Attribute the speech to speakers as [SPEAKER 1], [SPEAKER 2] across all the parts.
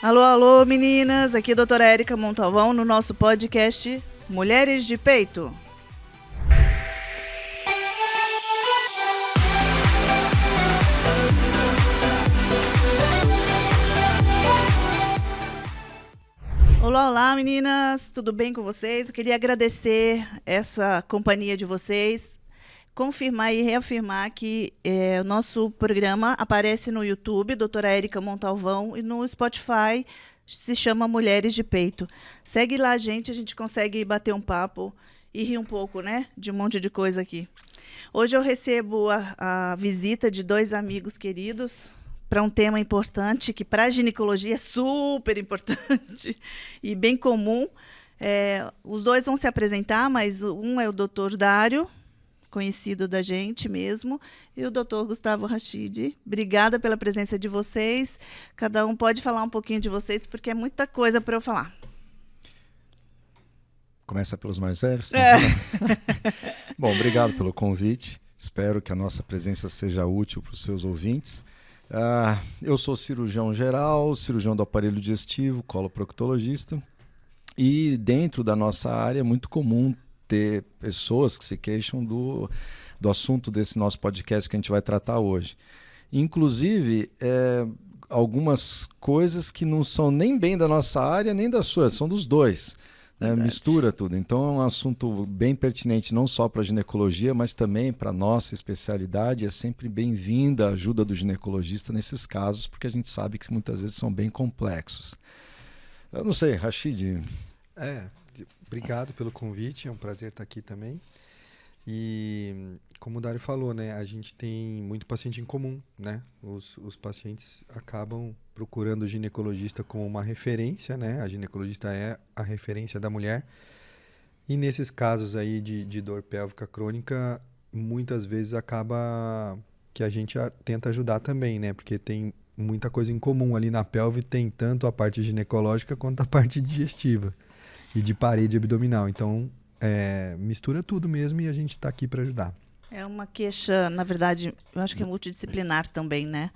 [SPEAKER 1] Alô, alô, meninas! Aqui é a doutora Érica Montalvão no nosso podcast Mulheres de Peito. Olá, olá, meninas! Tudo bem com vocês? Eu queria agradecer essa companhia de vocês, confirmar e reafirmar que o nosso programa aparece no YouTube, doutora Érica Montalvão, e no Spotify se chama Mulheres de Peito. Segue lá, a gente consegue bater um papo e rir um pouco, né? De um monte de coisa aqui. Hoje eu recebo a visita de dois amigos queridos para um tema importante, que para a ginecologia é super importante e bem comum. Os dois vão se apresentar, mas um é o doutor Dário, conhecido da gente mesmo, e o doutor Gustavo Rachid. Obrigada pela presença de vocês. Cada um pode falar um pouquinho de vocês, porque é muita coisa para eu falar.
[SPEAKER 2] Começa pelos mais velhos? Bom, obrigado pelo convite. Espero que a nossa presença seja útil para os seus ouvintes. Eu sou cirurgião geral, cirurgião do aparelho digestivo, coloproctologista, e dentro da nossa área é muito comum ter pessoas que se queixam do assunto desse nosso podcast que a gente vai tratar hoje. Inclusive, algumas coisas que não são nem bem da nossa área, nem da sua, são dos dois. Mistura tudo. Então é um assunto bem pertinente, não só para a ginecologia, mas também para a nossa especialidade. É sempre bem-vinda a ajuda do ginecologista nesses casos, porque a gente sabe que muitas vezes são bem complexos. Eu não sei, Rachid...
[SPEAKER 3] Obrigado pelo convite, é um prazer estar aqui também. E como o Dário falou, né, a gente tem muito paciente em comum, né? Os pacientes acabam procurando o ginecologista como uma referência, né? A ginecologista é a referência da mulher. E nesses casos aí de dor pélvica crônica, muitas vezes acaba que a gente tenta ajudar também, né? Porque tem muita coisa em comum ali na pelve, tem tanto a parte ginecológica quanto a parte digestiva e de parede abdominal. Então, mistura tudo mesmo e a gente está aqui para ajudar.
[SPEAKER 1] É uma queixa, na verdade, eu acho que é multidisciplinar também, né?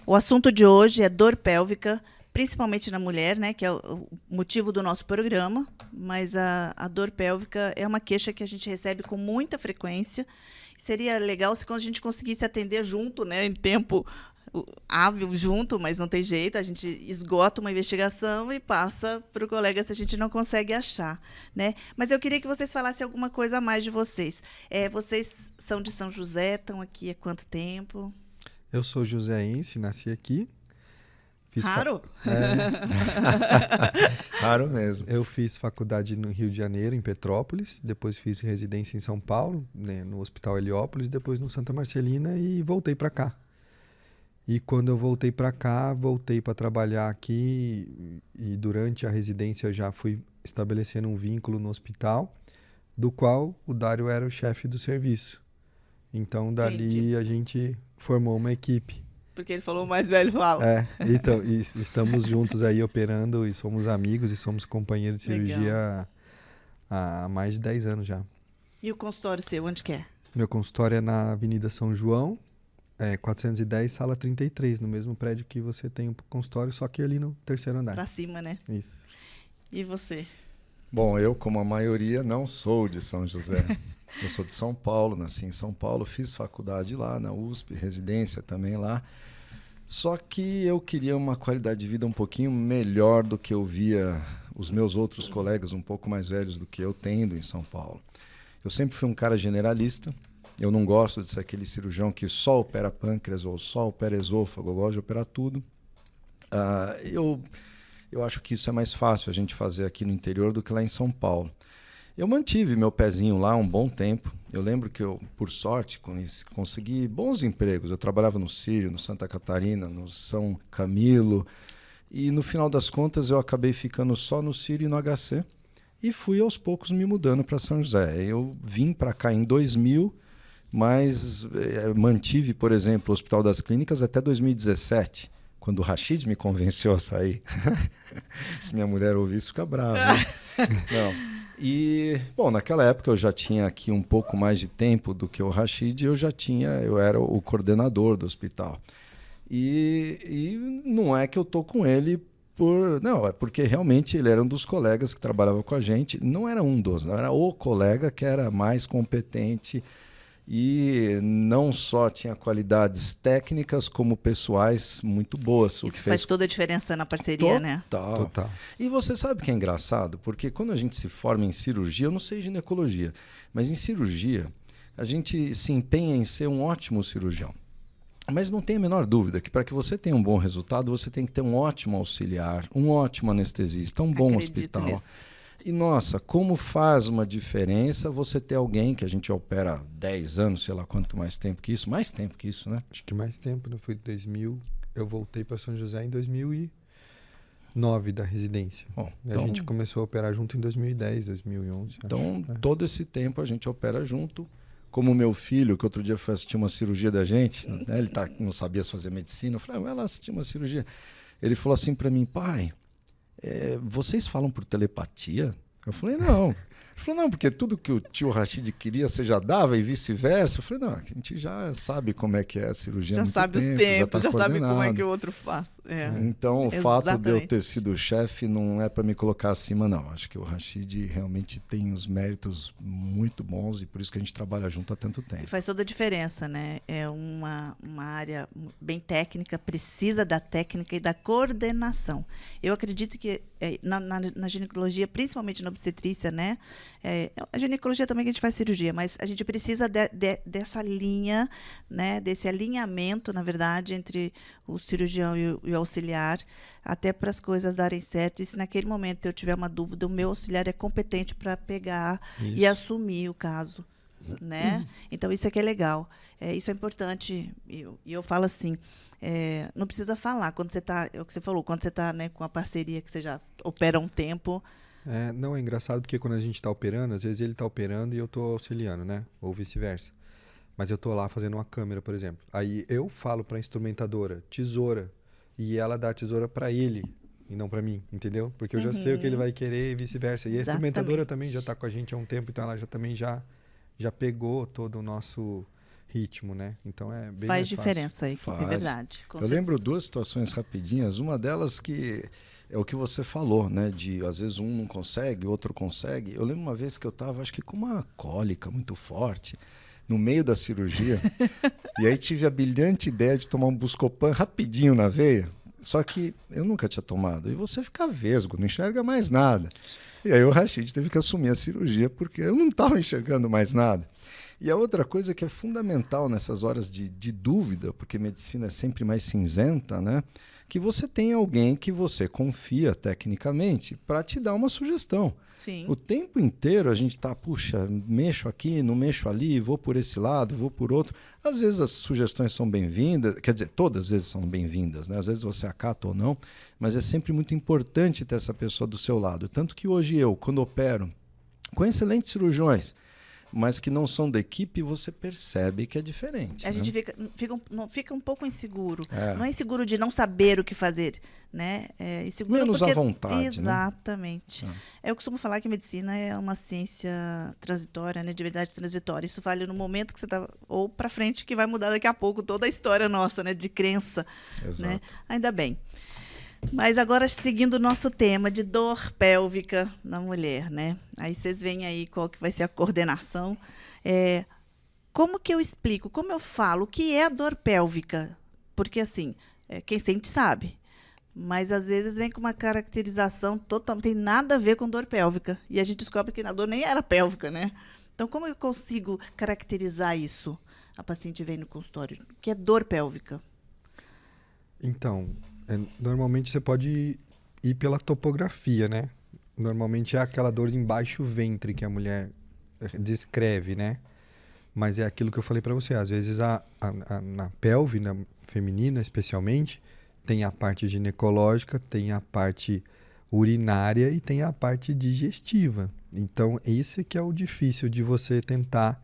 [SPEAKER 1] O assunto de hoje é dor pélvica, principalmente na mulher, né? Que é o motivo do nosso programa, mas a dor pélvica é uma queixa que a gente recebe com muita frequência. Seria legal se quando a gente conseguisse atender junto, né? Em tempo hábil junto, mas não tem jeito, a gente esgota uma investigação e passa para o colega se a gente não consegue achar, né? Mas eu queria que vocês falassem alguma coisa a mais de vocês. Vocês são de São José, estão aqui há quanto tempo?
[SPEAKER 3] Eu sou joseense, nasci aqui.
[SPEAKER 1] Raro?
[SPEAKER 2] Raro mesmo.
[SPEAKER 3] Eu fiz faculdade no Rio de Janeiro, em Petrópolis, depois fiz residência em São Paulo, né, no Hospital Heliópolis, depois no Santa Marcelina e voltei para cá. E quando eu voltei para cá, voltei para trabalhar aqui e durante a residência eu já fui estabelecendo um vínculo no hospital, do qual o Dário era o chefe do serviço. Então, dali a gente formou uma equipe.
[SPEAKER 1] Porque ele falou, o mais velho fala.
[SPEAKER 3] Então, e estamos juntos aí operando e somos amigos e somos companheiros de cirurgia há mais de 10 anos já.
[SPEAKER 1] E o consultório seu, onde que é?
[SPEAKER 3] Meu consultório é na Avenida São João, 410, sala 33, no mesmo prédio que você tem um consultório, só que ali no terceiro andar.
[SPEAKER 1] Pra cima, né?
[SPEAKER 3] Isso.
[SPEAKER 1] E você?
[SPEAKER 2] Bom, eu, como a maioria, não sou de São José. Eu sou de São Paulo, nasci em São Paulo, fiz faculdade lá na USP, residência também lá. Só que eu queria uma qualidade de vida um pouquinho melhor do que eu via os meus outros colegas um pouco mais velhos do que eu tendo em São Paulo. Eu sempre fui um cara generalista. Eu não gosto de ser aquele cirurgião que só opera pâncreas ou só opera esôfago. Eu gosto de operar tudo. Eu acho que isso é mais fácil a gente fazer aqui no interior do que lá em São Paulo. Eu mantive meu pezinho lá um bom tempo. Eu lembro que eu, por sorte, consegui bons empregos. Eu trabalhava no Sírio, no Santa Catarina, no São Camilo. E no final das contas eu acabei ficando só no Sírio e no HC. E fui aos poucos me mudando para São José. Eu vim para cá em 2000, mas mantive, por exemplo, o Hospital das Clínicas até 2017, quando o Rachid me convenceu a sair. Se minha mulher ouvir isso, fica brava. Não. E, bom, naquela época eu já tinha aqui um pouco mais de tempo do que o Rachid, eu era o coordenador do hospital. E não é que eu estou com ele Não, é porque realmente ele era um dos colegas que trabalhava com a gente. Não era um dos, não era o colega que era mais competente e não só tinha qualidades técnicas, como pessoais muito boas.
[SPEAKER 1] Isso faz toda a diferença na parceria, né?
[SPEAKER 3] Total.
[SPEAKER 2] E você sabe que é engraçado? Porque quando a gente se forma em cirurgia, eu não sei ginecologia, mas em cirurgia, a gente se empenha em ser um ótimo cirurgião. Mas não tem a menor dúvida que para que você tenha um bom resultado, você tem que ter um ótimo auxiliar, um ótimo anestesista, um bom hospital.
[SPEAKER 1] Nisso.
[SPEAKER 2] E, nossa, como faz uma diferença você ter alguém que a gente opera 10 anos, sei lá quanto mais tempo que isso, né?
[SPEAKER 3] Acho que mais tempo, né? Foi 2000, eu voltei para São José em 2009 da residência.
[SPEAKER 2] Bom,
[SPEAKER 3] e a gente começou a operar junto em 2010, 2011.
[SPEAKER 2] Então, todo esse tempo a gente opera junto. Como o meu filho, que outro dia foi assistir uma cirurgia da gente, né? Ele não sabia fazer medicina, eu falei, vai lá assistir uma cirurgia. Ele falou assim para mim, pai, vocês falam por telepatia? Eu falei, não. Ele falou, não, porque tudo que o tio Rashid queria você já dava e vice-versa. Eu falei, não, a gente já sabe como é que é a cirurgia.
[SPEAKER 1] Já sabe os tempos, já sabe como é que o outro faz.
[SPEAKER 2] Então, o fato de eu ter sido chefe não é para me colocar acima, não. Acho que o Rashid realmente tem os méritos muito bons e por isso que a gente trabalha junto há tanto tempo.
[SPEAKER 1] Faz toda a diferença, né? É uma área bem técnica, precisa da técnica e da coordenação. Eu acredito que na ginecologia, principalmente na obstetrícia, né? A ginecologia também que a gente faz cirurgia, mas a gente precisa dessa linha, né? Desse alinhamento, na verdade, entre o cirurgião e o auxiliar, até para as coisas darem certo. E se naquele momento eu tiver uma dúvida, o meu auxiliar é competente para pegar e assumir o caso, né? Então, isso é que é legal. Isso é importante. E eu falo assim, não precisa falar. Quando você está, é o que você falou, quando você está, né, com a parceria que você já opera há um tempo.
[SPEAKER 3] Não, é engraçado porque quando a gente está operando, às vezes ele está operando e eu estou auxiliando, né? Ou vice-versa. Mas eu estou lá fazendo uma câmera, por exemplo. Aí eu falo para a instrumentadora, tesoura, e ela dá a tesoura para ele e não para mim, entendeu? Porque eu já sei o que ele vai querer e vice-versa. E a instrumentadora também já está com a gente há um tempo, então ela já pegou todo o nosso ritmo, né? Então é bem
[SPEAKER 1] faz
[SPEAKER 3] mais
[SPEAKER 1] diferença aí,
[SPEAKER 2] faz.
[SPEAKER 1] É verdade.
[SPEAKER 2] Eu lembro 2 situações rapidinhas. Uma delas que é o que você falou, né? De às vezes um não consegue, o outro consegue. Eu lembro uma vez que eu estava, acho que com uma cólica muito forte, no meio da cirurgia, e aí tive a brilhante ideia de tomar um Buscopan rapidinho na veia, só que eu nunca tinha tomado. E você fica vesgo, não enxerga mais nada. E aí o Rashid teve que assumir a cirurgia porque eu não estava enxergando mais nada. E a outra coisa que é fundamental nessas horas de dúvida, porque medicina é sempre mais cinzenta, né? Que você tem alguém que você confia tecnicamente para te dar uma sugestão.
[SPEAKER 1] Sim.
[SPEAKER 2] O tempo inteiro a gente está, puxa, mexo aqui, não mexo ali, vou por esse lado, vou por outro. Às vezes as sugestões são bem-vindas, quer dizer, todas as vezes são bem-vindas, né? Às vezes você acata ou não, mas é sempre muito importante ter essa pessoa do seu lado. Tanto que hoje eu, quando opero com excelentes cirurgiões, mas que não são da equipe, você percebe que é diferente.
[SPEAKER 1] A gente fica um pouco inseguro. Não é inseguro de não saber o que fazer, né? É inseguro
[SPEAKER 2] menos
[SPEAKER 1] porque...
[SPEAKER 2] à vontade.
[SPEAKER 1] Exatamente.
[SPEAKER 2] Né?
[SPEAKER 1] Eu costumo falar que a medicina é uma ciência transitória, né? De verdade transitória. Isso vale no momento que você está ou para frente, que vai mudar daqui a pouco toda a história nossa, né? De crença.
[SPEAKER 2] Exato.
[SPEAKER 1] Né? Ainda bem. Mas agora, seguindo o nosso tema de dor pélvica na mulher, né? Aí vocês veem aí qual que vai ser a coordenação. Como que eu explico, como eu falo, o que é a dor pélvica? Porque, assim, quem sente sabe. Mas, às vezes, vem com uma caracterização total, não tem nada a ver com dor pélvica. E a gente descobre que a dor nem era pélvica, né? Então, como eu consigo caracterizar isso? A paciente vem no consultório. O que é dor pélvica?
[SPEAKER 3] Então... normalmente você pode ir pela topografia, né? Normalmente é aquela dor em baixo ventre que a mulher descreve, né? Mas é aquilo que eu falei para você. Às vezes na pelve, na feminina especialmente, tem a parte ginecológica, tem a parte urinária e tem a parte digestiva. Então, esse que é o difícil de você tentar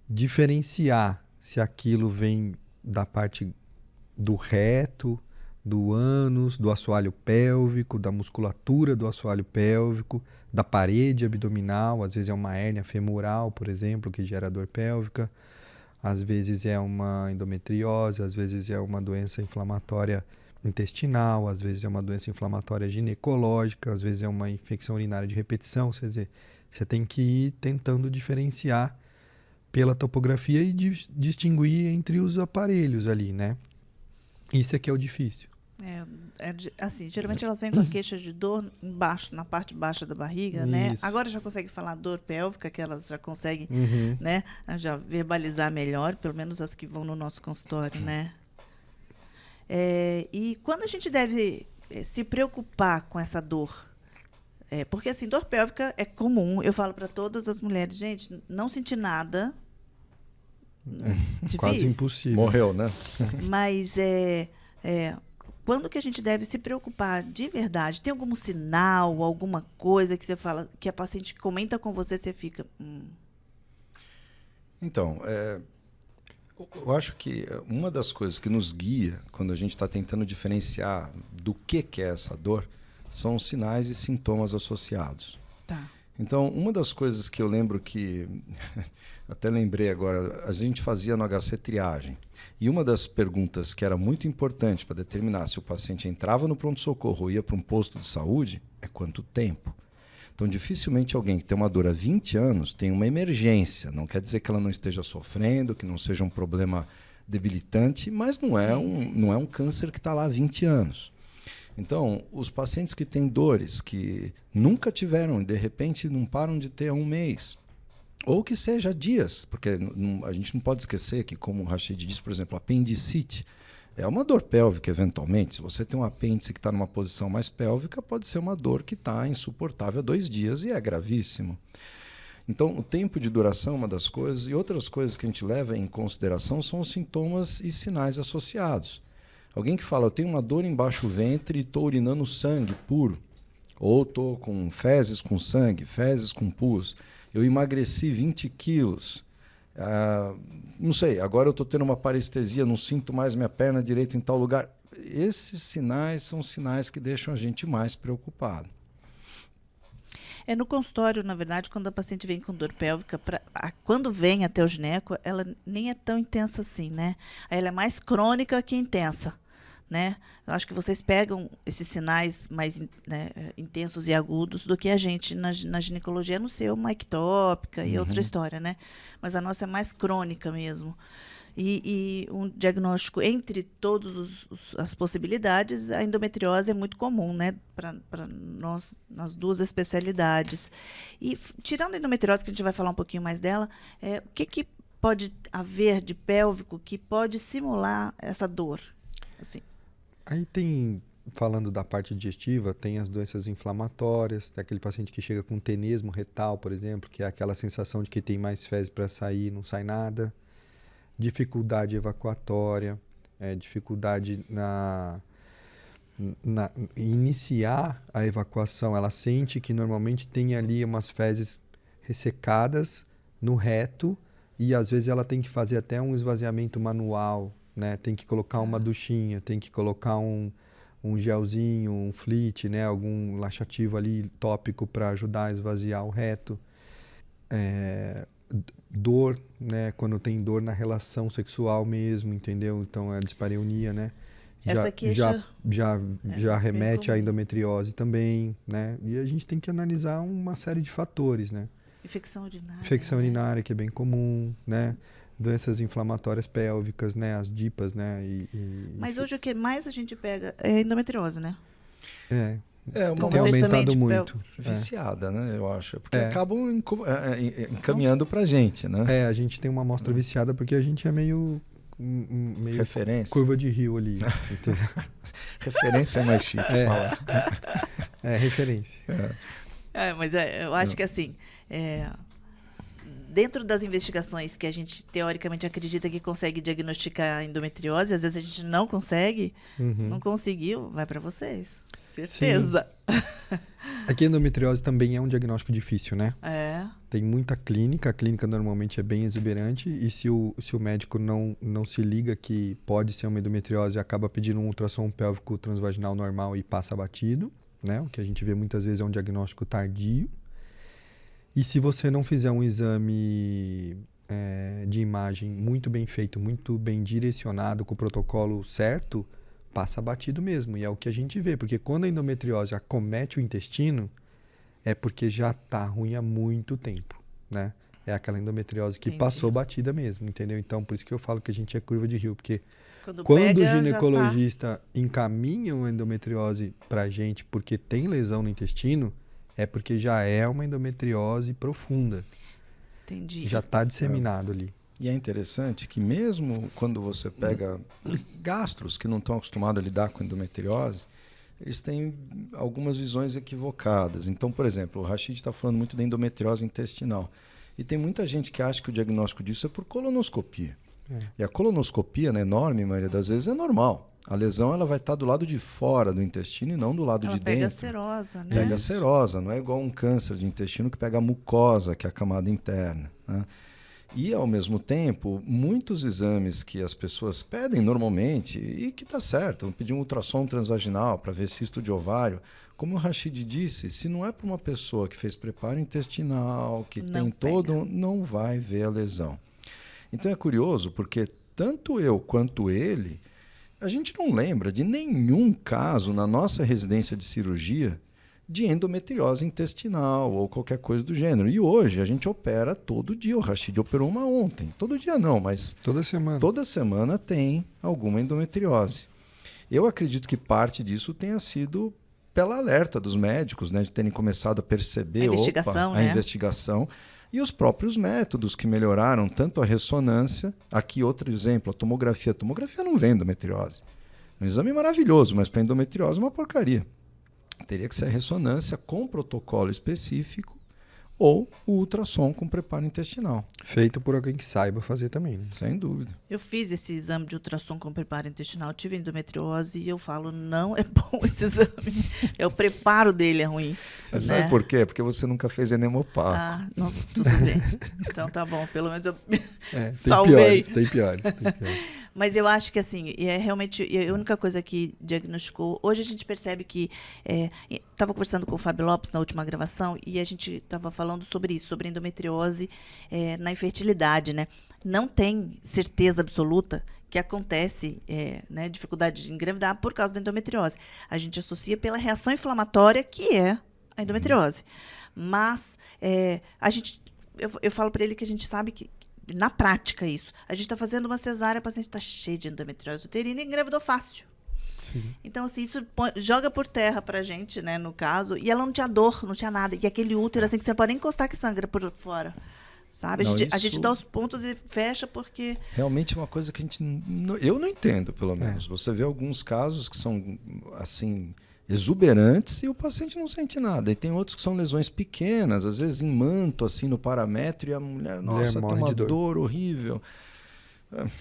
[SPEAKER 3] diferenciar se aquilo vem da parte do reto, do ânus, do assoalho pélvico, da musculatura do assoalho pélvico, da parede abdominal. Às vezes é uma hérnia femoral, por exemplo, que gera dor pélvica. Às vezes é uma endometriose, às vezes é uma doença inflamatória intestinal, às vezes é uma doença inflamatória ginecológica, às vezes é uma infecção urinária de repetição. Quer dizer, você tem que ir tentando diferenciar pela topografia e distinguir entre os aparelhos ali, né? Isso é que é o difícil.
[SPEAKER 1] Assim, geralmente elas vêm com queixa de dor embaixo, na parte baixa da barriga, né? Agora já consegue falar dor pélvica, que elas já conseguem, né? Já verbalizar melhor, pelo menos as que vão no nosso consultório, né? E quando a gente deve se preocupar com essa dor? Porque, assim, dor pélvica é comum. Eu falo para todas as mulheres, gente, não sentir nada.
[SPEAKER 3] Quase impossível.
[SPEAKER 2] Morreu, né?
[SPEAKER 1] Mas quando que a gente deve se preocupar de verdade? Tem algum sinal, alguma coisa que você fala, que a paciente comenta com você, você fica...
[SPEAKER 2] Então, eu acho que uma das coisas que nos guia quando a gente está tentando diferenciar do que é essa dor são os sinais e sintomas associados.
[SPEAKER 1] Tá.
[SPEAKER 2] Então, uma das coisas que eu lembro que... Até lembrei agora, a gente fazia no HC triagem. E uma das perguntas que era muito importante para determinar se o paciente entrava no pronto-socorro ou ia para um posto de saúde é quanto tempo. Então, dificilmente alguém que tem uma dor há 20 anos tem uma emergência. Não quer dizer que ela não esteja sofrendo, que não seja um problema debilitante, mas não é um câncer que está lá há 20 anos. Então, os pacientes que têm dores que nunca tiveram e de repente não param de ter há um mês, ou que seja dias, porque a gente não pode esquecer que, como o Rachid disse, por exemplo, apendicite é uma dor pélvica eventualmente. Se você tem um apêndice que está numa posição mais pélvica, pode ser uma dor que está insuportável há 2 dias e é gravíssimo. Então, o tempo de duração é uma das coisas, e outras coisas que a gente leva em consideração são os sintomas e sinais associados. Alguém que fala, eu tenho uma dor embaixo do ventre e estou urinando sangue puro, ou estou com fezes com sangue, fezes com pus, eu emagreci 20 quilos, não sei, agora eu estou tendo uma parestesia, não sinto mais minha perna direita em tal lugar. Esses sinais são sinais que deixam a gente mais preocupado.
[SPEAKER 1] No consultório, na verdade, quando a paciente vem com dor pélvica, quando vem até o gineco, ela nem é tão intensa assim, né? Ela é mais crônica que intensa, né? Eu acho que vocês pegam esses sinais mais, né, intensos e agudos do que a gente na ginecologia, no seu uma ectópica e outra história, né? Mas a nossa é mais crônica mesmo. E um diagnóstico entre todas as possibilidades, a endometriose é muito comum, né, para nós, nas 2 especialidades. E tirando a endometriose, que a gente vai falar um pouquinho mais dela, o que pode haver de pélvico que pode simular essa dor? Assim.
[SPEAKER 3] Aí tem, falando da parte digestiva, tem as doenças inflamatórias, tem aquele paciente que chega com tenesmo retal, por exemplo, que é aquela sensação de que tem mais fezes para sair e não sai nada. Dificuldade evacuatória, dificuldade em iniciar a evacuação. Ela sente que normalmente tem ali umas fezes ressecadas no reto e às vezes ela tem que fazer até um esvaziamento manual, né? Tem que colocar uma duchinha, tem que colocar um gelzinho, um flit, né? Algum laxativo ali tópico para ajudar a esvaziar o reto. Dor, né? Quando tem dor na relação sexual mesmo, entendeu? Então, a dispareunia, né?
[SPEAKER 1] Essa queixa
[SPEAKER 3] já remete à endometriose também, né? E a gente tem que analisar uma série de fatores, né?
[SPEAKER 1] Infecção urinária.
[SPEAKER 3] Infecção urinária, que é bem comum, né? Doenças inflamatórias pélvicas, né? As DIPAs, né?
[SPEAKER 1] Mas hoje o que mais a gente pega é a endometriose, né?
[SPEAKER 2] Uma
[SPEAKER 3] tem aumentado muito.
[SPEAKER 2] Viciada, né? Eu acho. Porque acabam encaminhando pra gente, né?
[SPEAKER 3] A gente tem uma amostra viciada porque a gente é meio
[SPEAKER 2] referência.
[SPEAKER 3] Curva de rio ali.
[SPEAKER 2] Referência é mais chique falar.
[SPEAKER 3] Referência.
[SPEAKER 1] Mas eu acho que assim, dentro das investigações que a gente teoricamente acredita que consegue diagnosticar a endometriose, às vezes a gente não consegue, não conseguiu, vai para vocês. Certeza.
[SPEAKER 3] Aqui a endometriose também é um diagnóstico difícil, né? Tem muita clínica, a clínica normalmente é bem exuberante e se o médico não se liga que pode ser uma endometriose, acaba pedindo um ultrassom pélvico transvaginal normal e passa batido, né? O que a gente vê muitas vezes é um diagnóstico tardio. E se você não fizer um exame de imagem muito bem feito, muito bem direcionado, com o protocolo certo, passa batido mesmo. E é o que a gente vê, porque quando a endometriose acomete o intestino, é porque já está ruim há muito tempo, né? É aquela endometriose que passou batida mesmo, entendeu? Então, por isso que eu falo que a gente é curva de rio, porque quando o ginecologista encaminha uma endometriose pra gente porque tem lesão no intestino, é porque já é uma endometriose profunda.
[SPEAKER 1] Entendi.
[SPEAKER 3] Já está disseminado ali.
[SPEAKER 2] E é interessante que mesmo quando você pega gastros que não estão acostumados a lidar com endometriose, eles têm algumas visões equivocadas. Então, por exemplo, o Rachid está falando muito da endometriose intestinal. E tem muita gente que acha que o diagnóstico disso é por colonoscopia. E a colonoscopia, na enorme maioria das vezes, é normal. A lesão ela vai estar do lado de fora do intestino e não do lado de dentro.
[SPEAKER 1] Pega a serosa, né?
[SPEAKER 2] Pega a serosa, não é igual um câncer de intestino que pega a mucosa, que é a camada interna, né? E, ao mesmo tempo, muitos exames que as pessoas pedem normalmente, e que está certo, pedir um ultrassom transvaginal para ver cisto de ovário, como o Rachid disse, se não é para uma pessoa que fez preparo intestinal, que
[SPEAKER 1] não
[SPEAKER 2] tem todo, não vai ver a lesão. Então é curioso, porque tanto eu quanto ele, a gente não lembra de nenhum caso na nossa residência de cirurgia de endometriose intestinal ou qualquer coisa do gênero. E hoje a gente opera todo dia. O Rachid operou uma ontem. Todo dia não, mas
[SPEAKER 3] toda semana.
[SPEAKER 2] Toda semana tem alguma endometriose. Eu acredito que parte disso tenha sido pela alerta dos médicos, né, de terem começado a perceber a investigação e os próprios métodos que melhoraram tanto a ressonância. Aqui outro exemplo, a tomografia. A tomografia não vê endometriose. É um exame maravilhoso, mas para endometriose é uma porcaria. Teria que ser a ressonância com protocolo específico ou o ultrassom com preparo intestinal.
[SPEAKER 3] Feito por alguém que saiba fazer também, né?
[SPEAKER 2] Sem dúvida.
[SPEAKER 1] Eu fiz esse exame de ultrassom com preparo intestinal, tive endometriose e eu falo, não é bom esse exame. É o preparo dele é ruim.
[SPEAKER 2] Você sabe por quê? Porque você nunca fez enema opaco.
[SPEAKER 1] Ah, não, tudo bem. Então tá bom, pelo menos eu salvei.
[SPEAKER 3] Tem piores.
[SPEAKER 1] Mas eu acho que assim, é realmente a única coisa que diagnosticou. Hoje a gente percebe que estava conversando com o Fábio Lopes na última gravação e a gente estava falando sobre isso, sobre endometriose na infertilidade, né? Não tem certeza absoluta que acontece dificuldade de engravidar por causa da endometriose. A gente associa pela reação inflamatória que é a endometriose. Mas eu falo para ele que a gente sabe que na prática isso. A gente está fazendo uma cesárea, a paciente está cheia de endometriose uterina e engravidou fácil.
[SPEAKER 3] Sim.
[SPEAKER 1] Então, assim, isso joga por terra pra gente, né, no caso. E ela não tinha dor, não tinha nada. E aquele útero, assim, que você não pode nem encostar que sangra por fora. Sabe?
[SPEAKER 2] Não,
[SPEAKER 1] a gente dá os pontos e fecha porque...
[SPEAKER 2] Realmente é uma coisa que a gente... Eu não entendo, pelo menos. Você vê alguns casos que são, assim, exuberantes e o paciente não sente nada. E tem outros que são lesões pequenas, às vezes em manto, assim, no paramétro, e a mulher, nossa, tem uma dor horrível.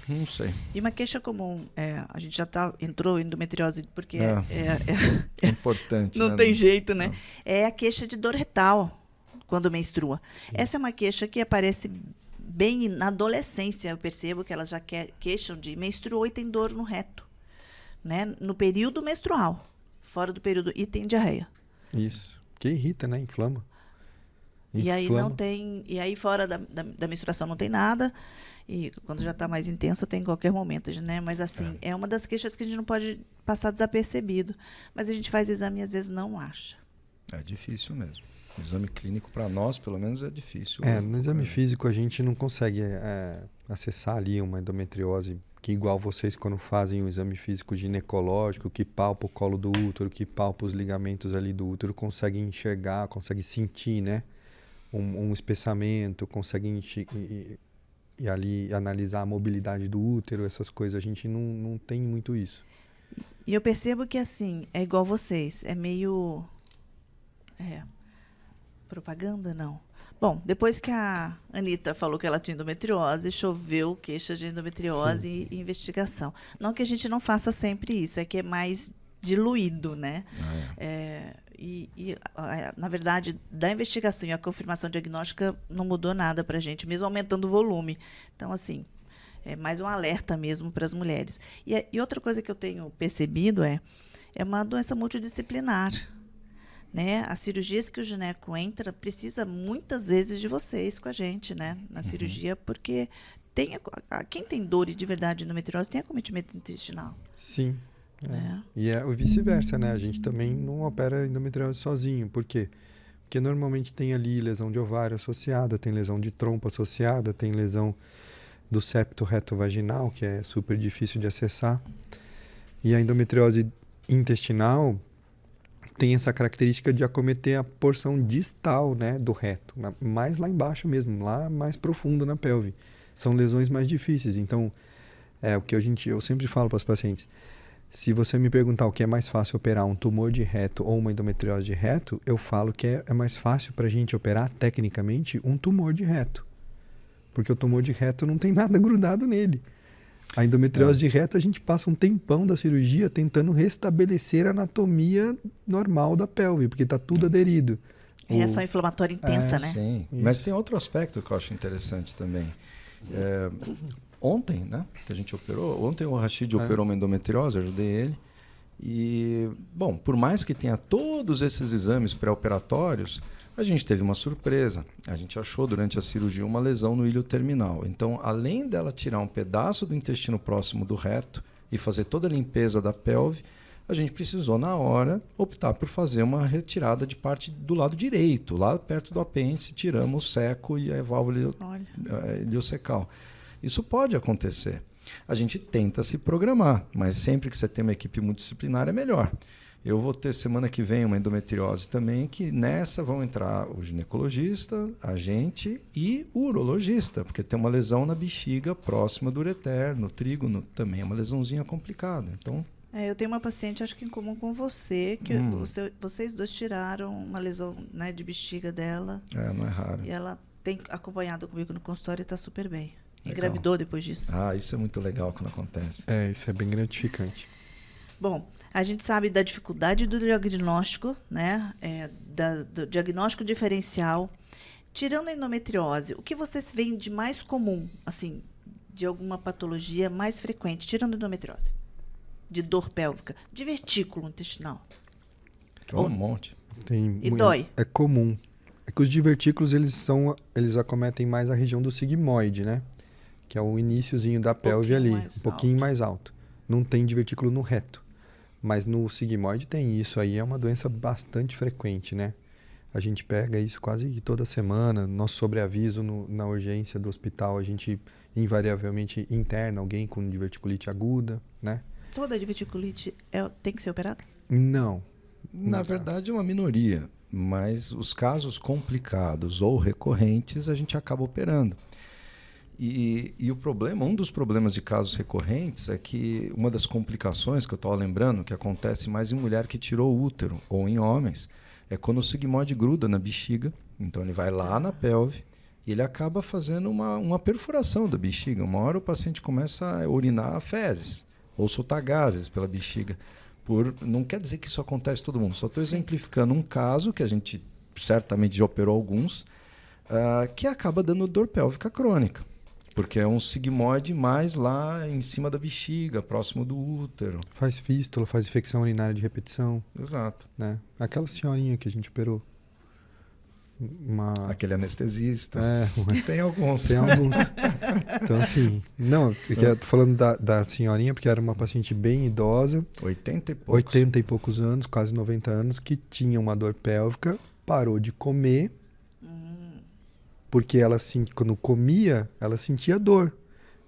[SPEAKER 2] Não sei.
[SPEAKER 1] E uma queixa comum, a gente já entrou em endometriose porque
[SPEAKER 2] é importante.
[SPEAKER 1] Não tem jeito, né? É a queixa de dor retal quando menstrua. Sim. Essa é uma queixa que aparece bem na adolescência. Eu percebo que elas já queixam de menstruou e tem dor no reto, né? No período menstrual, fora do período, e tem diarreia.
[SPEAKER 3] Isso. Que irrita, né? Inflama.
[SPEAKER 1] E aí não tem, e aí fora da menstruação não tem nada, e quando já está mais intenso tem em qualquer momento, né? Mas assim, é uma das queixas que a gente não pode passar desapercebido, mas a gente faz exame e às vezes não acha.
[SPEAKER 2] É difícil mesmo. O exame clínico para nós, pelo menos, é difícil.
[SPEAKER 3] No exame físico a gente não consegue acessar ali uma endometriose que igual vocês quando fazem o exame físico ginecológico, que palpa o colo do útero, que palpa os ligamentos ali do útero, consegue enxergar, consegue sentir, né? Um espessamento, consegue e ali analisar a mobilidade do útero, essas coisas. A gente não tem muito isso.
[SPEAKER 1] E eu percebo que, assim, é igual vocês. É meio... propaganda, não. Bom, depois que a Anitta falou que ela tinha endometriose, choveu queixa de endometriose e investigação. Não que a gente não faça sempre isso, é que é mais diluído, né? Na verdade, da investigação e a confirmação diagnóstica não mudou nada para a gente, mesmo aumentando o volume. Então, assim, é mais um alerta mesmo para as mulheres. E outra coisa que eu tenho percebido é uma doença multidisciplinar, né? As cirurgias que o gineco entra precisa muitas vezes de vocês com a gente, né? Na cirurgia, porque quem tem dor e de verdade endometriose tem acometimento intestinal.
[SPEAKER 3] Sim.
[SPEAKER 1] né?
[SPEAKER 3] E é o vice-versa, né? A gente também não opera endometriose sozinho. Por quê? Porque normalmente tem ali lesão de ovário associada, tem lesão de trompa associada, tem lesão do septo reto vaginal, que é super difícil de acessar. E a endometriose intestinal tem essa característica de acometer a porção distal, né, do reto, mais lá embaixo mesmo, lá mais profundo na pelve. São lesões mais difíceis. Então, o que eu sempre falo para os pacientes, se você me perguntar o que é mais fácil operar, um tumor de reto ou uma endometriose de reto, eu falo que é mais fácil para a gente operar, tecnicamente, um tumor de reto. Porque o tumor de reto não tem nada grudado nele. A endometriose de reto, a gente passa um tempão da cirurgia tentando restabelecer a anatomia normal da pelve, porque está tudo aderido.
[SPEAKER 1] Reação inflamatória intensa, né?
[SPEAKER 2] Sim,
[SPEAKER 3] Isso.
[SPEAKER 2] mas tem outro aspecto que eu acho interessante também. Ontem, né, que a gente operou, ontem o Rashid operou uma endometriose, eu ajudei ele. E, bom, por mais que tenha todos esses exames pré-operatórios, a gente teve uma surpresa. A gente achou durante a cirurgia uma lesão no ilho terminal. Então, além dela tirar um pedaço do intestino próximo do reto e fazer toda a limpeza da pelve, a gente precisou, na hora, optar por fazer uma retirada de parte do lado direito, lá perto do apêndice, tiramos o seco e a válvula iliocecal. Isso pode acontecer. A gente tenta se programar, mas sempre que você tem uma equipe multidisciplinar é melhor. Eu vou ter semana que vem uma endometriose também, que nessa vão entrar o ginecologista, a gente e o urologista, porque tem uma lesão na bexiga próxima do ureter, no trígono, também é uma lesãozinha complicada. Então,
[SPEAKER 1] eu tenho uma paciente, acho que em comum com você, que vocês dois tiraram uma lesão, né, de bexiga dela.
[SPEAKER 2] não é raro.
[SPEAKER 1] E ela tem acompanhado comigo no consultório e está super bem.
[SPEAKER 2] Legal.
[SPEAKER 1] Engravidou depois disso.
[SPEAKER 2] Isso é muito legal quando acontece.
[SPEAKER 3] Isso é bem gratificante.
[SPEAKER 1] Bom, a gente sabe da dificuldade do diagnóstico, né? Do diagnóstico diferencial. Tirando a endometriose, o que vocês veem de mais comum, assim, de alguma patologia mais frequente, tirando a endometriose? De dor pélvica, de vertículo intestinal.
[SPEAKER 2] Um monte.
[SPEAKER 1] Dói.
[SPEAKER 3] É comum. É que os divertículos, eles acometem mais a região do sigmoide, né? Que é o iniciozinho da pelve ali, um pouquinho mais alto. Não tem divertículo no reto. Mas no sigmoide tem isso aí, é uma doença bastante frequente, né? A gente pega isso quase toda semana, nosso sobreaviso na urgência do hospital, a gente invariavelmente interna alguém com diverticulite aguda, né?
[SPEAKER 1] Toda diverticulite tem que ser operada?
[SPEAKER 3] Não.
[SPEAKER 2] Na verdade, é uma minoria, mas os casos complicados ou recorrentes a gente acaba operando. E o problema, um dos problemas de casos recorrentes é que uma das complicações que eu estava lembrando, que acontece mais em mulher que tirou o útero ou em homens, é quando o sigmoide gruda na bexiga, então ele vai lá na pelve e ele acaba fazendo uma perfuração da bexiga. Uma hora o paciente começa a urinar fezes ou soltar gases pela bexiga. Não quer dizer que isso acontece com todo mundo, só estou exemplificando um caso que a gente certamente já operou alguns, que acaba dando dor pélvica crônica. Porque é um sigmoide mais lá em cima da bexiga, próximo do útero.
[SPEAKER 3] Faz fístula, faz infecção urinária de repetição.
[SPEAKER 2] Exato.
[SPEAKER 3] Né? Aquela senhorinha que a gente operou.
[SPEAKER 2] Aquele anestesista. Tem alguns.
[SPEAKER 3] Tem alguns. Então, assim... Não, eu tô falando da senhorinha, porque era uma paciente bem idosa.
[SPEAKER 2] 80 e poucos.
[SPEAKER 3] 80 e poucos anos, quase 90 anos, que tinha uma dor pélvica, parou de comer... Porque ela, quando comia, ela sentia dor.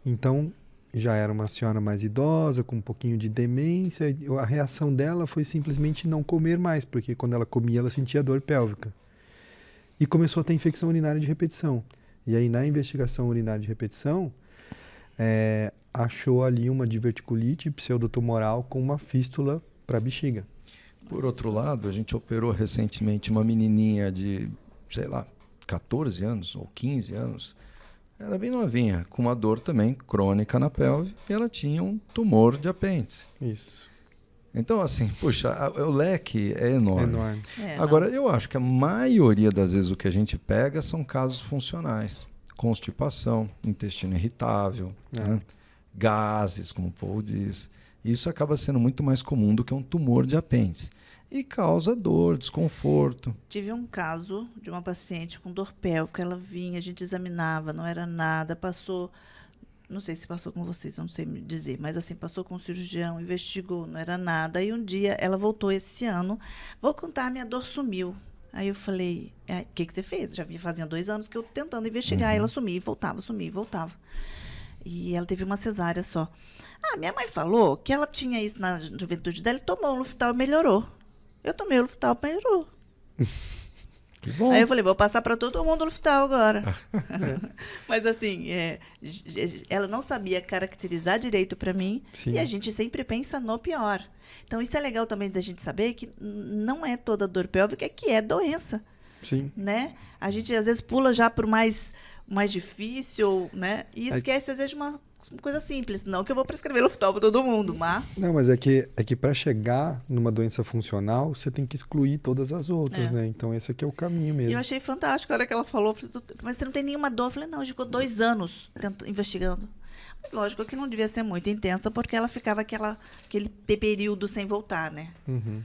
[SPEAKER 3] Então, já era uma senhora mais idosa, com um pouquinho de demência. A reação dela foi simplesmente não comer mais, porque quando ela comia, ela sentia dor pélvica. E começou a ter infecção urinária de repetição. E aí, na investigação urinária de repetição, achou ali uma diverticulite pseudotumoral com uma fístula para a bexiga.
[SPEAKER 2] Por outro lado, a gente operou recentemente uma menininha de, 14 anos ou 15 anos, era bem novinha, com uma dor também crônica na pelve, e ela tinha um tumor de apêndice.
[SPEAKER 3] Isso.
[SPEAKER 2] Então, assim, o leque é enorme.
[SPEAKER 3] É
[SPEAKER 2] Agora, eu acho que a maioria das vezes o que a gente pega são casos funcionais. Constipação, intestino irritável, né? Gases, como o Paul diz. Isso acaba sendo muito mais comum do que um tumor de apêndice. E causa dor, desconforto.
[SPEAKER 1] Tive um caso de uma paciente com dor pélvica. Ela vinha, a gente examinava, não era nada. Passou não sei se passou com vocês, eu não sei me dizer, mas assim, passou com o cirurgião, investigou, não era nada. E um dia ela voltou esse ano, vou contar, minha dor sumiu. Aí eu falei, o que você fez? Já fazia 2 anos que eu tentando investigar, ela sumia e voltava, sumia e voltava. E ela teve uma cesárea só. Minha mãe falou que ela tinha isso na juventude dela e tomou o Luftal e melhorou. Eu tomei o Luftal e melhorou.
[SPEAKER 2] Que bom.
[SPEAKER 1] Aí eu falei, vou passar para todo mundo o Luftal agora. Mas assim, ela não sabia caracterizar direito para mim.
[SPEAKER 3] Sim.
[SPEAKER 1] E a gente sempre pensa no pior. Então isso é legal também da gente saber que não é toda dor pélvica que é doença.
[SPEAKER 3] Sim.
[SPEAKER 1] Né? A gente às vezes pula já para o mais difícil, né? E esquece às vezes de uma coisa simples. Não que eu vou prescrever Luftal para todo mundo, mas...
[SPEAKER 3] Não, mas é que para chegar numa doença funcional, você tem que excluir todas as outras, né? Então esse aqui é o caminho mesmo.
[SPEAKER 1] E eu achei fantástico a hora que ela falou. Falei, mas você não tem nenhuma dor? Eu falei, não, ficou 2 anos investigando. Mas lógico que não devia ser muito intensa, porque ela ficava aquele período sem voltar, né?
[SPEAKER 3] Uhum.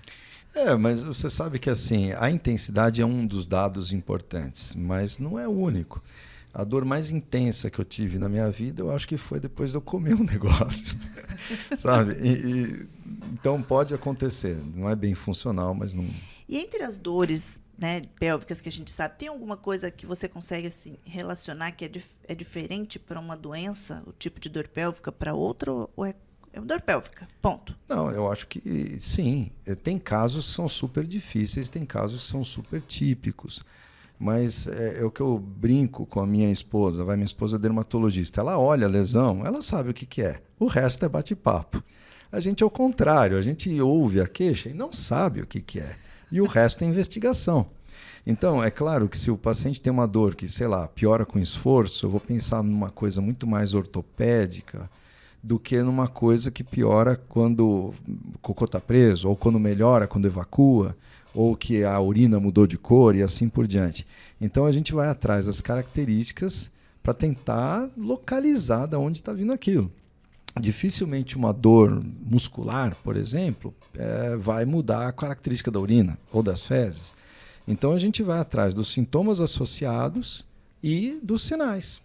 [SPEAKER 2] Mas você sabe que assim, a intensidade é um dos dados importantes, mas não é o único. A dor mais intensa que eu tive na minha vida, eu acho que foi depois de eu comer um negócio, sabe? Então pode acontecer, não é bem funcional, mas não...
[SPEAKER 1] E entre as dores, né, pélvicas que a gente sabe, tem alguma coisa que você consegue assim, relacionar que é diferente para uma doença, o tipo de dor pélvica, para outra, ou é dor pélvica, ponto?
[SPEAKER 2] Não, eu acho que sim. Tem casos que são super difíceis, tem casos que são super típicos. Mas é o que eu brinco com a minha esposa. Minha esposa é dermatologista. Ela olha a lesão, ela sabe o que é. O resto é bate-papo. A gente é o contrário. A gente ouve a queixa e não sabe o que é. E o resto é investigação. Então, é claro que se o paciente tem uma dor que, sei lá, piora com esforço, eu vou pensar numa coisa muito mais ortopédica do que numa coisa que piora quando o cocô está preso, ou quando melhora, quando evacua, ou que a urina mudou de cor e assim por diante. Então a gente vai atrás das características para tentar localizar de onde está vindo aquilo. Dificilmente uma dor muscular, por exemplo, vai mudar a característica da urina ou das fezes. Então a gente vai atrás dos sintomas associados e dos sinais.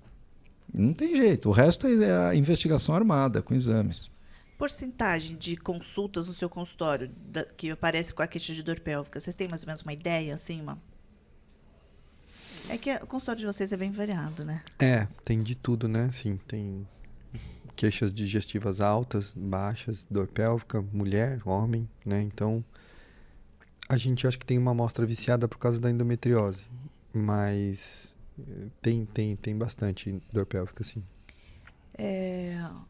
[SPEAKER 2] Não tem jeito, o resto é a investigação armada com exames.
[SPEAKER 1] Porcentagem de consultas no seu consultório que aparece com a queixa de dor pélvica, vocês têm mais ou menos uma ideia, assim, É que o consultório de vocês é bem variado, né?
[SPEAKER 3] Tem de tudo, né? Sim, tem queixas digestivas altas, baixas, dor pélvica, mulher, homem, né? Então, a gente acha que tem uma amostra viciada por causa da endometriose, mas tem bastante dor pélvica, sim.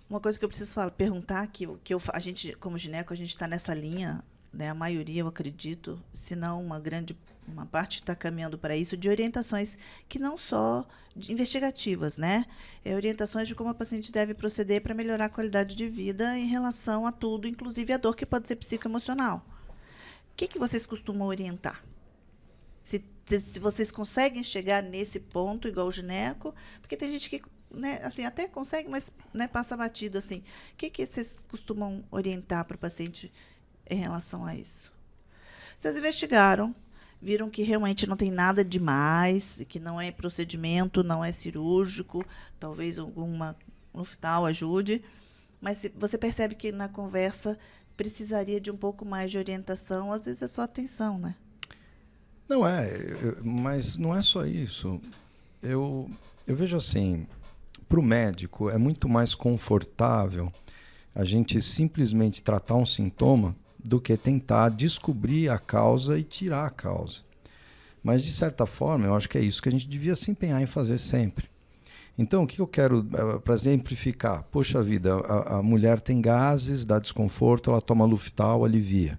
[SPEAKER 1] Uma coisa que eu preciso perguntar, a gente, como gineco, a gente está nessa linha, né, a maioria, eu acredito, se não uma parte está caminhando para isso, de orientações que não só investigativas, né? Orientações de como a paciente deve proceder para melhorar a qualidade de vida em relação a tudo, inclusive a dor que pode ser psicoemocional. O que vocês costumam orientar? Se vocês conseguem chegar nesse ponto, igual o gineco, porque tem gente que, né, assim, até consegue, mas, né, passa batido, assim. O que vocês costumam orientar para o paciente em relação a isso? Vocês investigaram, viram que realmente não tem nada demais, que não é procedimento, não é cirúrgico, talvez alguma Luftal ajude, mas você percebe que na conversa precisaria de um pouco mais de orientação, às vezes é só atenção, né?
[SPEAKER 2] Não mas não é só isso. Eu vejo assim, para o médico é muito mais confortável a gente simplesmente tratar um sintoma do que tentar descobrir a causa e tirar a causa. Mas, de certa forma, eu acho que é isso que a gente devia se empenhar em fazer sempre. Então, o que eu quero, para exemplificar? Poxa vida, a mulher tem gases, dá desconforto, ela toma Luftal, alivia.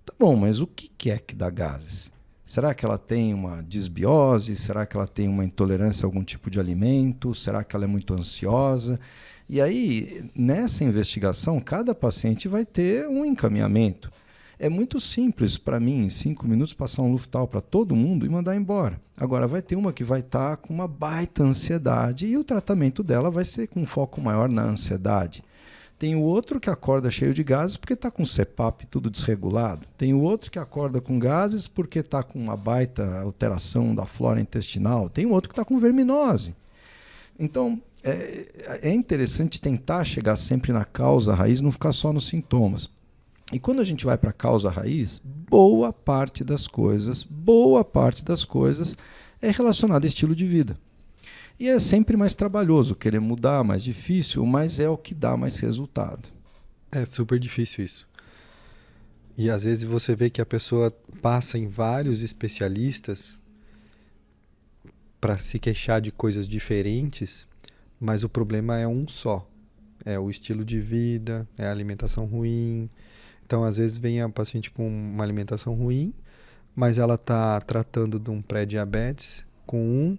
[SPEAKER 2] Tá bom, mas o que é que dá gases? Será que ela tem uma disbiose? Será que ela tem uma intolerância a algum tipo de alimento? Será que ela é muito ansiosa? E aí, nessa investigação, cada paciente vai ter um encaminhamento. É muito simples para mim, em 5 minutos, passar um Luftal para todo mundo e mandar embora. Agora, vai ter uma que vai estar com uma baita ansiedade e o tratamento dela vai ser com um foco maior na ansiedade. Tem o outro que acorda cheio de gases porque está com CPAP tudo desregulado. Tem o outro que acorda com gases porque está com uma baita alteração da flora intestinal. Tem o outro que está com verminose. Então, é interessante tentar chegar sempre na causa raiz, não ficar só nos sintomas. E quando a gente vai para a causa raiz, boa parte das coisas é relacionada a estilo de vida. E é sempre mais trabalhoso, querer mudar, mais difícil, mas é o que dá mais resultado.
[SPEAKER 3] É super difícil isso. E às vezes você vê que a pessoa passa em vários especialistas para se queixar de coisas diferentes, mas o problema é um só. É o estilo de vida, é a alimentação ruim. Então, às vezes, vem a paciente com uma alimentação ruim, mas ela está tratando de um pré-diabetes com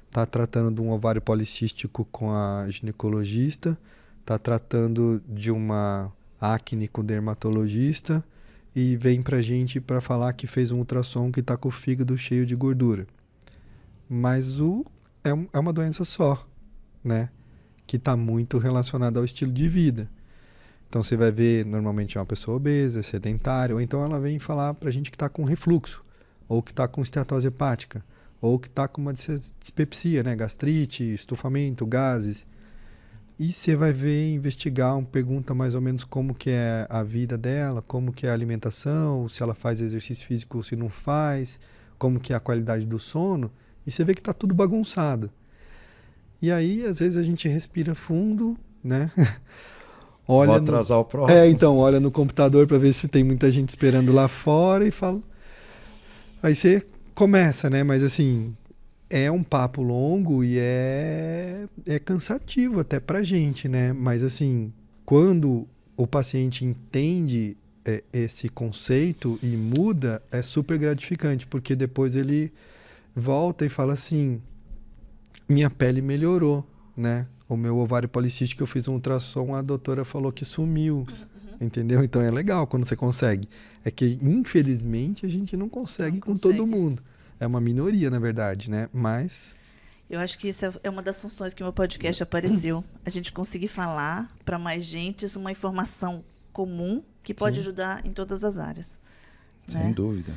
[SPEAKER 3] está tratando de um ovário policístico com a ginecologista, está tratando de uma acne com o dermatologista e vem para a gente para falar que fez um ultrassom que está com o fígado cheio de gordura. Mas é uma doença só, né? Que está muito relacionada ao estilo de vida. Então você vai ver, normalmente é uma pessoa obesa, sedentária, ou então ela vem falar para a gente que está com refluxo, ou que está com esteatose hepática, ou que está com uma dispepsia, né? Gastrite, estufamento, gases. E você vai ver, investigar, pergunta mais ou menos como que é a vida dela, como que é a alimentação, se ela faz exercício físico ou se não faz, como que é a qualidade do sono, e você vê que está tudo bagunçado. E aí, às vezes, a gente respira fundo, né?
[SPEAKER 2] Vou atrasar o próximo.
[SPEAKER 3] Então, olha no computador para ver se tem muita gente esperando lá fora e fala... Aí você começa, né? Mas assim, é um papo longo e é cansativo até pra gente, né? Mas assim, quando o paciente entende esse conceito e muda, é super gratificante, porque depois ele volta e fala assim, minha pele melhorou, né? O meu ovário policístico, eu fiz um ultrassom, a doutora falou que sumiu, entendeu? Então é legal quando você consegue. É que, infelizmente, a gente não consegue com todo mundo. É uma minoria, na verdade, né? Mas...
[SPEAKER 1] Eu acho que isso é uma das funções que o meu podcast apareceu. A gente conseguir falar para mais gente uma informação comum que pode ajudar em todas as áreas.
[SPEAKER 2] Sem
[SPEAKER 1] né?
[SPEAKER 2] dúvida.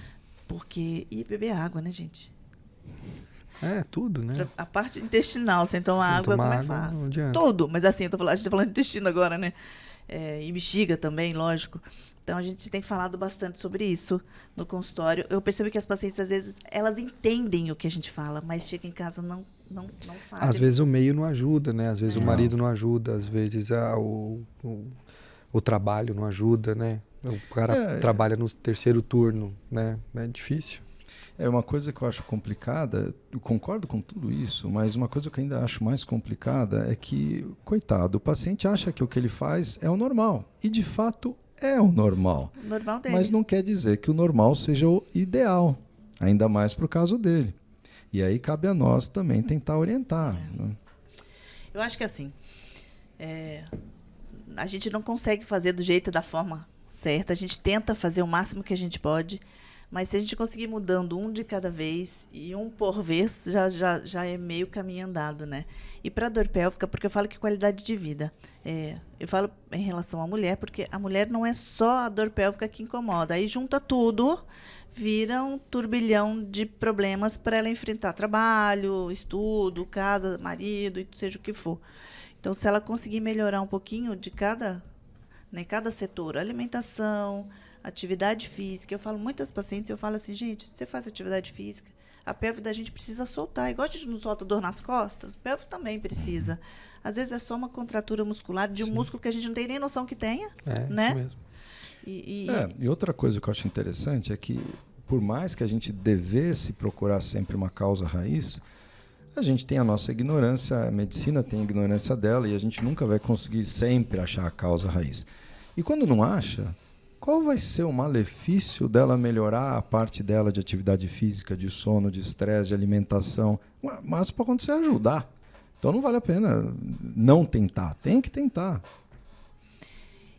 [SPEAKER 1] Porque... E beber água, né, gente?
[SPEAKER 3] É, tudo, né?
[SPEAKER 1] A parte intestinal, sem tomar água, como é fácil. Tudo, mas assim, a gente tá falando de intestino agora, né? E bexiga também, lógico. Então, a gente tem falado bastante sobre isso no consultório. Eu percebo que as pacientes, às vezes, elas entendem o que a gente fala, mas chega em casa, não fazem.
[SPEAKER 3] Às vezes o meio não ajuda, né? Às vezes o marido não ajuda, às vezes o trabalho não ajuda, né? O cara trabalha no terceiro turno, né? É difícil.
[SPEAKER 2] É uma coisa que eu acho complicada, eu concordo com tudo isso, mas uma coisa que eu ainda acho mais complicada é que, coitado, o paciente acha que o que ele faz é o normal. E, de fato, é o normal.
[SPEAKER 1] O normal dele.
[SPEAKER 2] Mas não quer dizer que o normal seja o ideal, ainda mais para o caso dele. E aí cabe a nós também tentar orientar. Né?
[SPEAKER 1] Eu acho que assim, a gente não consegue fazer do jeito da forma certa, a gente tenta fazer o máximo que a gente pode, mas se a gente conseguir mudando um de cada vez e um por vez, já é meio caminho andado, né? E para a dor pélvica, porque eu falo que qualidade de vida. Eu falo em relação à mulher, porque a mulher não é só a dor pélvica que incomoda. Aí junta tudo, vira um turbilhão de problemas para ela enfrentar trabalho, estudo, casa, marido, e seja o que for. Então, se ela conseguir melhorar um pouquinho de cada setor, alimentação, atividade física. Eu falo muitas pacientes, eu falo assim, gente, se você faz atividade física, a pelve da gente precisa soltar. Igual a gente não solta dor nas costas, a pelve também precisa. Às vezes é só uma contratura muscular de um músculo que a gente não tem nem noção que tenha. Né?
[SPEAKER 3] Isso mesmo.
[SPEAKER 2] E outra coisa que eu acho interessante é que, por mais que a gente devesse procurar sempre uma causa raiz, a gente tem a nossa ignorância, a medicina tem a ignorância dela e a gente nunca vai conseguir sempre achar a causa raiz. E quando não acha, qual vai ser o malefício dela melhorar a parte dela de atividade física, de sono, de estresse, de alimentação? Mas para acontecer é ajudar. Então não vale a pena não tentar, tem que tentar.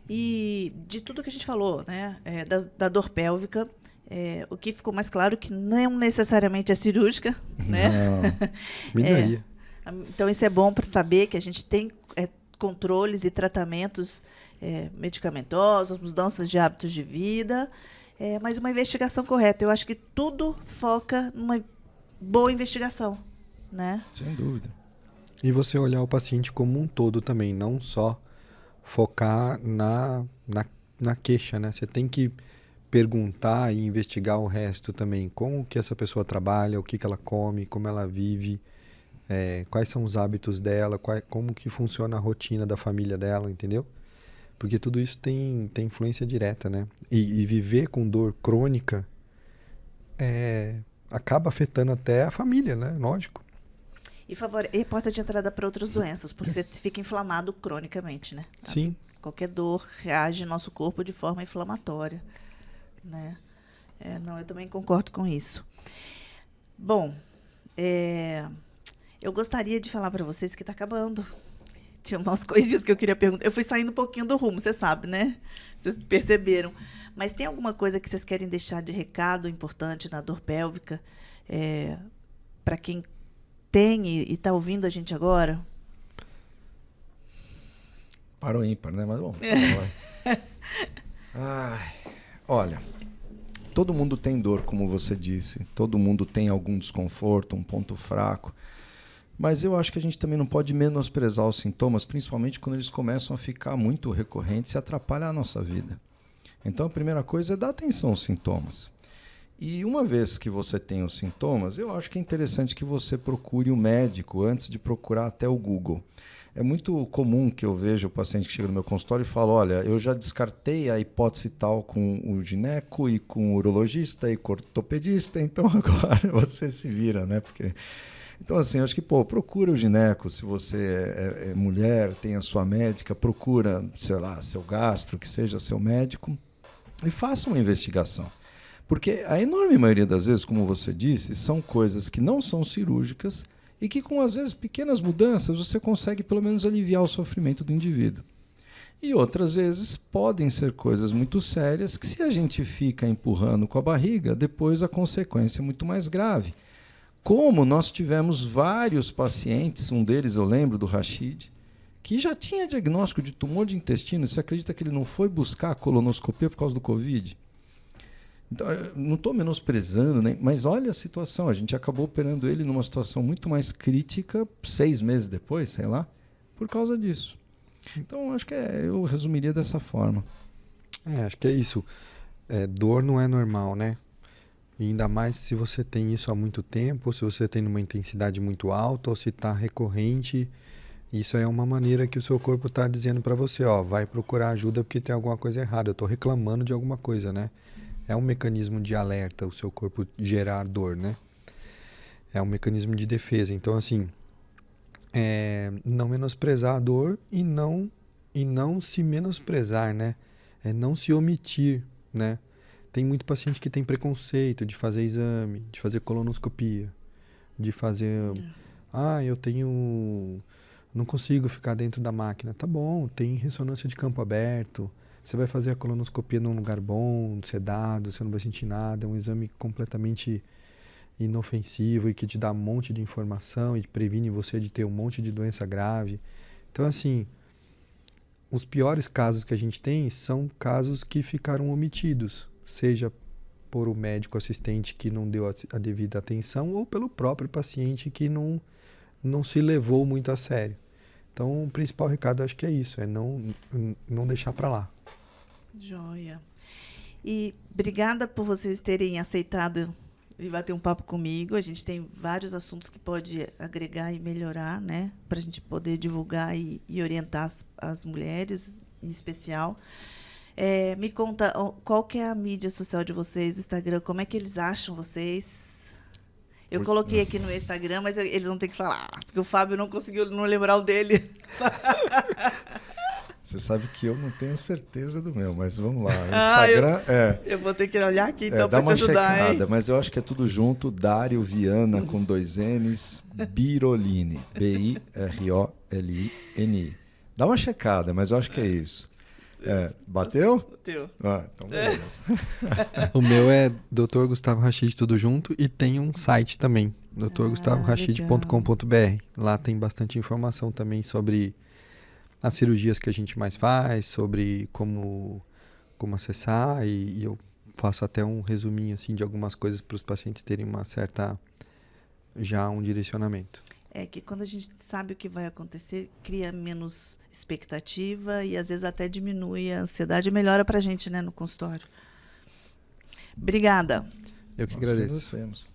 [SPEAKER 1] E de tudo que a gente falou, né, da dor pélvica, o que ficou mais claro que não necessariamente é cirúrgica, né?
[SPEAKER 3] Minoria.
[SPEAKER 1] Então isso é bom para saber que a gente tem controles e tratamentos medicamentosos, mudanças de hábitos de vida, mas uma investigação correta. Eu acho que tudo foca numa boa investigação, né?
[SPEAKER 2] Sem dúvida.
[SPEAKER 3] E você olhar o paciente como um todo também, não só focar na queixa, né? Você tem que perguntar e investigar o resto também. Como que essa pessoa trabalha, o que que ela come, como ela vive, quais são os hábitos dela, como que funciona a rotina da família dela, entendeu? Porque tudo isso tem influência direta, né? E viver com dor crônica acaba afetando até a família, né? Lógico.
[SPEAKER 1] E porta de entrada para outras doenças, porque você fica inflamado cronicamente, né?
[SPEAKER 3] Sim.
[SPEAKER 1] Qualquer dor reage no nosso corpo de forma inflamatória, né? Não, eu também concordo com isso. Bom, eu gostaria de falar para vocês que está acabando. Tinha umas coisinhas que eu queria perguntar. Eu fui saindo um pouquinho do rumo, você sabe, né? Vocês perceberam. Mas tem alguma coisa que vocês querem deixar de recado importante na dor pélvica para quem tem e está ouvindo a gente agora?
[SPEAKER 2] Para o ímpar, né? Mas bom. Olha, todo mundo tem dor, como você disse. Todo mundo tem algum desconforto, um ponto fraco. Mas eu acho que a gente também não pode menosprezar os sintomas, principalmente quando eles começam a ficar muito recorrentes e atrapalhar a nossa vida. Então, a primeira coisa é dar atenção aos sintomas. E uma vez que você tem os sintomas, eu acho que é interessante que você procure o médico antes de procurar até o Google. É muito comum que eu veja o paciente que chega no meu consultório e fala, olha, eu já descartei a hipótese tal com o gineco e com o urologista e com o ortopedista, então agora você se vira, né? Então, assim, eu acho que, procura o gineco, se você é mulher, tem a sua médica, procura, sei lá, seu gastro, que seja seu médico, e faça uma investigação. Porque a enorme maioria das vezes, como você disse, são coisas que não são cirúrgicas e que, com, às vezes, pequenas mudanças, você consegue, pelo menos, aliviar o sofrimento do indivíduo. E outras vezes podem ser coisas muito sérias que, se a gente fica empurrando com a barriga, depois a consequência é muito mais grave. Como nós tivemos vários pacientes, um deles eu lembro, do Rashid, que já tinha diagnóstico de tumor de intestino. Você acredita que ele não foi buscar a colonoscopia por causa do Covid? Então, eu não estou menosprezando, né? Mas olha a situação. A gente acabou operando ele numa situação muito mais crítica 6 meses depois, sei lá, por causa disso. Então, acho que eu resumiria dessa forma.
[SPEAKER 3] Acho que é isso. Dor não é normal, né? E ainda mais se você tem isso há muito tempo, ou se você tem uma intensidade muito alta, ou se está recorrente. Isso é uma maneira que o seu corpo está dizendo para você, vai procurar ajuda porque tem alguma coisa errada. Eu estou reclamando de alguma coisa, né? É um mecanismo de alerta, o seu corpo gerar dor, né? É um mecanismo de defesa. Então, assim, não menosprezar a dor e não se menosprezar, né? Não se omitir, né? Tem muito paciente que tem preconceito de fazer exame, de fazer colonoscopia, de fazer... não consigo ficar dentro da máquina. Tá bom, tem ressonância de campo aberto, você vai fazer a colonoscopia num lugar bom, sedado, você não vai sentir nada, é um exame completamente inofensivo e que te dá um monte de informação e previne você de ter um monte de doença grave. Então, assim, os piores casos que a gente tem são casos que ficaram omitidos, seja por o médico assistente que não deu a devida atenção ou pelo próprio paciente que não se levou muito a sério. Então, o principal recado acho que é isso, não deixar para lá.
[SPEAKER 1] Joia. E obrigada por vocês terem aceitado e bater um papo comigo. A gente tem vários assuntos que pode agregar e melhorar, né? Para a gente poder divulgar e orientar as mulheres, em especial. Me conta, qual que é a mídia social de vocês, o Instagram, como é que eles acham vocês? Eu coloquei aqui no Instagram, mas eles vão ter que falar, porque o Fábio não conseguiu não lembrar o dele.
[SPEAKER 2] Você sabe que eu não tenho certeza do meu, mas vamos lá. O Instagram
[SPEAKER 1] eu vou ter que olhar aqui então para te
[SPEAKER 2] ajudar. Dá uma checada,
[SPEAKER 1] hein?
[SPEAKER 2] mas eu acho que é tudo junto. Dário Viana com 2 N's, Birolini, Birolini. Dá uma checada, mas eu acho que é isso. Bateu?
[SPEAKER 1] Bateu.
[SPEAKER 2] Então beleza.
[SPEAKER 3] O meu é Dr. Gustavo Rashid, tudo junto, e tem um site também, drgustavorashid.com.br. Lá tem bastante informação também sobre as cirurgias que a gente mais faz, sobre como acessar, e eu faço até um resuminho assim, de algumas coisas para os pacientes terem um direcionamento.
[SPEAKER 1] é que quando a gente sabe o que vai acontecer, cria menos expectativa e às vezes até diminui a ansiedade e melhora para a gente, né, no consultório. Obrigada.
[SPEAKER 3] Eu que
[SPEAKER 2] Nós
[SPEAKER 3] agradeço.
[SPEAKER 2] agradecemos.